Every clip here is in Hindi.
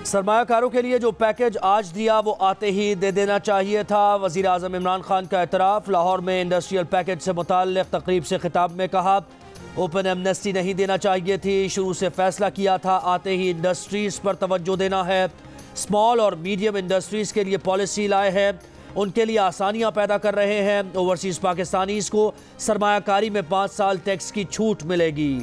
सरमायाकारों के लिए जो पैकेज आज दिया वो आते ही दे देना चाहिए था। वज़ीर आज़म इमरान खान का एतराफ़। लाहौर में इंडस्ट्रियल पैकेज से मुताल्लिक़ तकरीब से खिताब में कहा, ओपन एमनेस्टी नहीं देना चाहिए थी, शुरू से फैसला किया था, आते ही इंडस्ट्रीज़ पर तवज्जो देना है। स्मॉल और मीडियम इंडस्ट्रीज़ के लिए पॉलिसी लाए हैं, उनके लिए आसानियाँ पैदा कर रहे हैं। ओवरसीज़ पाकिस्तानीज़ को सरमायाकारी में 5 साल टैक्स की छूट मिलेगी।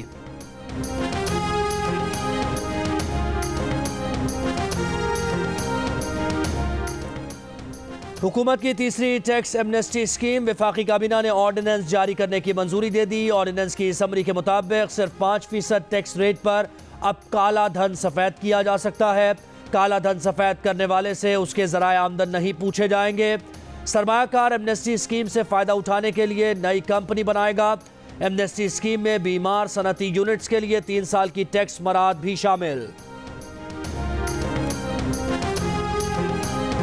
हुकूमत की तीसरी टैक्स एमनेस्टी स्कीम। वफाकी काबीना ने ऑर्डिनेंस जारी करने की मंजूरी दे दी। ऑर्डिनेंस की समरी के मुताबिक सिर्फ 5% टैक्स रेट पर अब काला धन सफ़ेद किया जा सकता है। काला धन सफ़ेद करने वाले से उसके ज़राए आमदन नहीं पूछे जाएंगे। सरमायाकार एमनेस्टी स्कीम से फ़ायदा उठाने के लिए नई कंपनी बनाएगा। एमनेस्टी स्कीम में बीमार सनती यूनिट्स के लिए 3 साल की टैक्स मराद भी शामिल।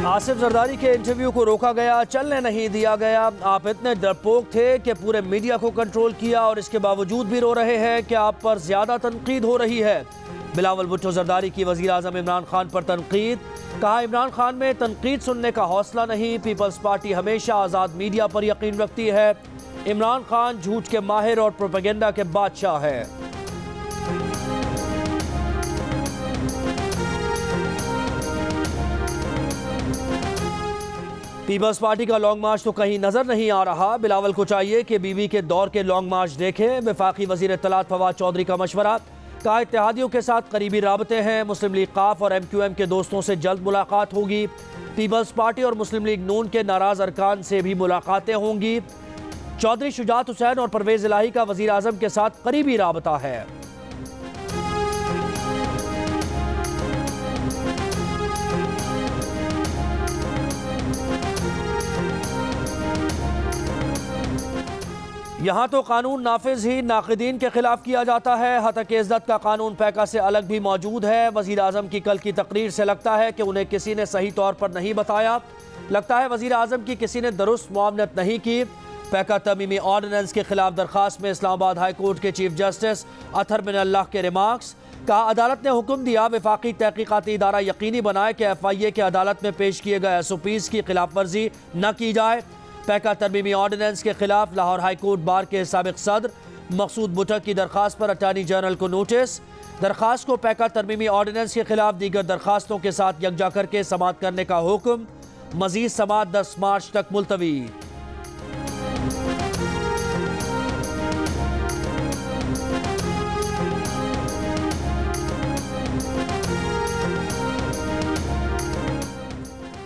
आसिफ जरदारी के इंटरव्यू को रोका गया, चलने नहीं दिया गया। आप इतने डरपोक थे कि पूरे मीडिया को कंट्रोल किया और इसके बावजूद भी रो रहे हैं कि आप पर ज्यादा तनकीद हो रही है। बिलावल भुट्टो जरदारी की वज़ीर आज़म इमरान खान पर तनकीद। कहा, इमरान खान में तनकीद सुनने का हौसला नहीं। पीपल्स पार्टी हमेशा आज़ाद मीडिया पर यकीन रखती है। इमरान खान झूठ के माहिर और प्रोपेगेंडा के बादशाह है। पीपल्स पार्टी का लॉन्ग मार्च तो कहीं नजर नहीं आ रहा। बिलावल को चाहिए कि बीबी के दौर के लॉन्ग मार्च देखें। वफाकी वजीर इत्तलात फवाद चौधरी का मशवरा। कहा, इत्तेहादियों के साथ करीबी राबते हैं। मुस्लिम लीग काफ और MQM के दोस्तों से जल्द मुलाकात होगी। पीपल्स पार्टी और मुस्लिम लीग नून के नाराज अरकान से भी मुलाकातें होंगी। चौधरी शुजात हुसैन और परवेज इलाही का वजीर आजम के साथ करीबी राबता है। यहाँ तो कानून नाफिज ही नाक़िदीन के खिलाफ किया जाता है। हतक इज़्ज़त का कानून पैका से अलग भी मौजूद है। वज़ीर आज़म की कल की तकरीर से लगता है कि उन्हें किसी ने सही तौर पर नहीं बताया। लगता है वज़ीर आज़म की किसी ने दुरुस्त मुआवनत नहीं की। पैका तमीमी ऑर्डिनेंस के खिलाफ दरख्वास्त में इस्लामाबाद हाई कोर्ट के चीफ जस्टिस अतहर बिन अल्लाह के रिमार्क्स। कहा, अदालत ने हुक्म दिया वफाकी तहकीकाती इदारा यकीनी बनाए कि FIA के अदालत में पेश किए गए SOPs की खिलाफ वर्जी न की जाए। पैका तरमीमी ऑर्डिनेंस के खिलाफ लाहौर हाई कोर्ट बार के साबिक सदर मकसूद बुटक की दरख्वास्त पर अटॉर्नी जनरल को नोटिस। दरख्वास्त को पैका तरमीमी ऑर्डिनेंस के खिलाफ दीगर दरख्वास्तों के साथ यकजा करके समाअत करने का हुक्म। मजीद समाअत 10 मार्च तक मुलतवी।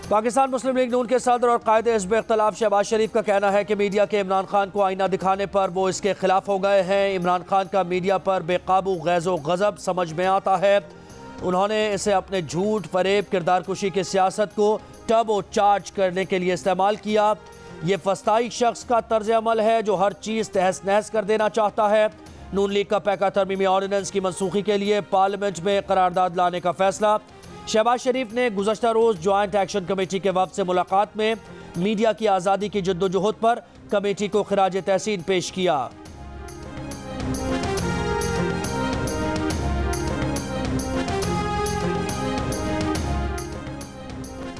पाकिस्तान मुस्लिम लीग नून के सदर और कायदे हिज़्ब इख्तिलाफ शहबाज शरीफ का कहना है कि मीडिया के इमरान खान को आईना दिखाने पर वो इसके खिलाफ हो गए हैं। इमरान खान का मीडिया पर बेकाबू गैज़ो गज़ब समझ में आता है। उन्होंने इसे अपने झूठ, फरेब, किरदार कुशी की सियासत को टर्बो चार्ज करने के लिए इस्तेमाल किया। ये फस्ताई शख्स का तर्ज अमल है जो हर चीज़ तहस नहस कर देना चाहता है। नून लीग का पैका तरमीमी ऑर्डिनेंस की मनसूखी के लिए पार्लियामेंट में करारदाद लाने का फैसला। शहबाज शरीफ ने गुज़श्ता रोज़ ज्वाइंट एक्शन कमेटी के वफ़द से मुलाकात में मीडिया की आज़ादी की जद्दोजहद पर कमेटी को खिराज तहसीन पेश किया।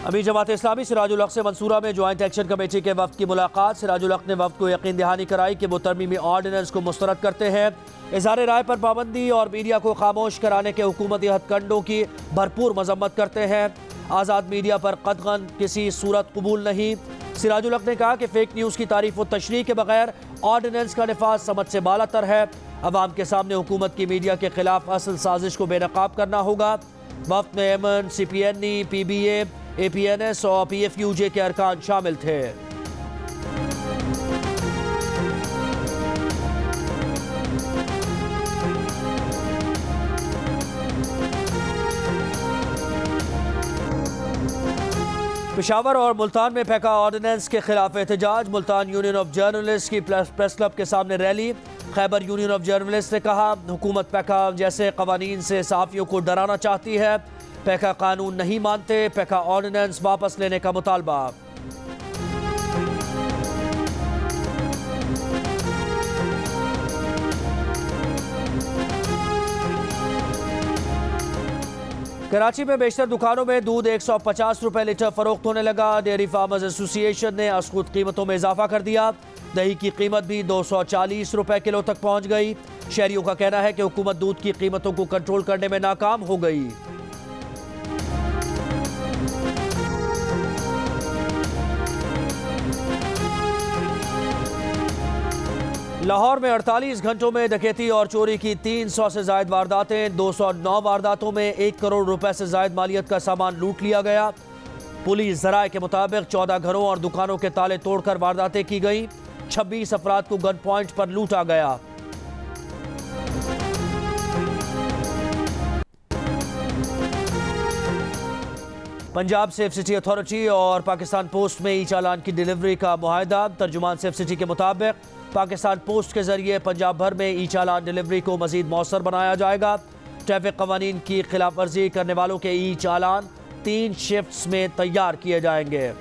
अमीर जमात इस्लामी सिराजुल हक से मंसूरा में ज्वाइंट एक्शन कमेटी के वफ़द की मुलाकात। सिराजुल हक ने वफ़द को यकीन दहानी कराई कि वो तरमीमी ऑर्डिनेंस को मुस्तरद करते हैं। इज़हार राय पर पाबंदी और मीडिया को खामोश कराने के हुकूमती हथकंडों की भरपूर मजम्मत करते हैं। आज़ाद मीडिया पर कतगन किसी सूरत कबूल नहीं। सिराजुल हक ने कहा कि फेक न्यूज़ की तारीफ व तशरीह के बगैर ऑर्डिनेंस का नफाज समझ से बालातर है। अवाम के सामने हुकूमत की मीडिया के खिलाफ असल साजिश को बेनकाब करना होगा। वफ़द में एमन, CPNE, PBA, APNS और PFUJ के अरकान शामिल थे। पेशावर और मुल्तान में पैका ऑर्डिनेंस के खिलाफ एहतजाज। मुल्तान यूनियन ऑफ जर्नलिस्ट की प्रेस क्लब के सामने rally. Khyber union of journalist ने कहा, हुकूमत पैका जैसे कवानीन से सहाफ़ियों को डराना चाहती है। पैका कानून नहीं मानते। पैका ऑर्डिनेंस वापस लेने का मुतालबा। कराची में बेशतर दुकानों में दूध 150 रुपए लीटर फरोख्त होने लगा। डेयरी फार्मर्स एसोसिएशन ने असखुद कीमतों में इजाफा कर दिया। दही की कीमत भी 240 रुपए किलो तक पहुंच गई। शहरियों का कहना है कि हुकूमत दूध की कीमतों को कंट्रोल करने में नाकाम हो गई। लाहौर में 48 घंटों में डकैती और चोरी की 300 से जायद वारदातें। 209 वारदातों में 1 करोड़ रुपए से जायद मालियत का सामान लूट लिया गया। पुलिस जराये के मुताबिक 14 घरों और दुकानों के ताले तोड़कर वारदातें की गई। 26 अफराद को गन पॉइंट पर लूटा गया। पंजाब सेफ सिटी अथॉरिटी और पाकिस्तान पोस्ट में ई चालान की डिलीवरी का मुआहदा। तर्जुमान सेफ सिटी के मुताबिक पाकिस्तान पोस्ट के जरिए पंजाब भर में ई चालान डिलीवरी को मजीद मौसर बनाया जाएगा। ट्रैफिक कवानीन की खिलाफ वर्जी करने वालों के ई चालान 3 शिफ्ट्स में तैयार किए जाएंगे।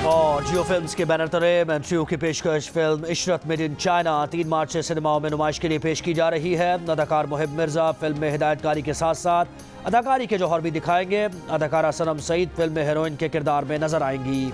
और जियो फिल्म्स के बैनर तले मैंट्रियो की पेशकश film Ishrat made in China 3 मार्च से सिनेमाओं में नुमाइश के लिए पेश की जा रही है। अदाकार मुहिब मिर्जा फिल्म में हिदायतकारी के साथ साथ अदाकारी के जौहर भी दिखाएंगे। अदाकारा सनम सईद फिल्म में हीरोइन के किरदार में नजर आएंगी।